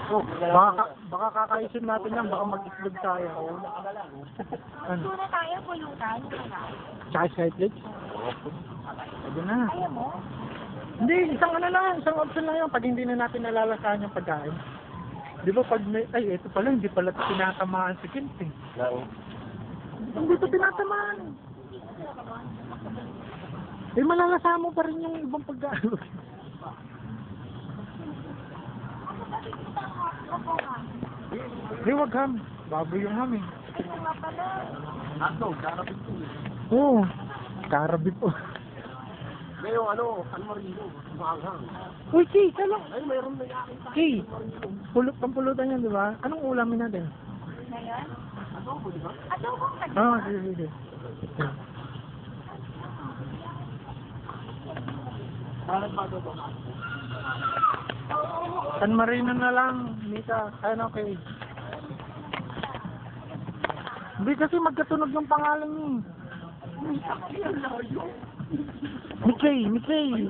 Oh, baka kakaisin natin yan, baka mag-itlog tayo. Ano? Tuna tayo, pulutan. Tsaka skyflakes? Sabi na. Ayaw mo? Hindi, isang ano lang, isang option lang yun pag hindi na natin nalalasahan yung pagkain. Di ba pag may, ay ito pala, hindi pala tinatamaan si Kint eh. Hindi ito tinatamaan. Eh malalasahan mo pa rin yung ibang pagkain. Di wag ham, baboy yung ham eh. Ay, nga pala. Karabit po. Oo, karabi po. Ngayon, ano marino? Maanghang. Uy, Kay, talo. Ay, mayroon na yakita. Kay, pampulutan yan, di ba? Anong ulamin natin? Ngayon? Adobo, di ba? Adobo ka din. Ah, sige, sige. Parang ba adobo? San Marino na lang, Mika. Ano, Kay? Hindi kasi magkatunog yung pangalan niya. Mikay, Mikay.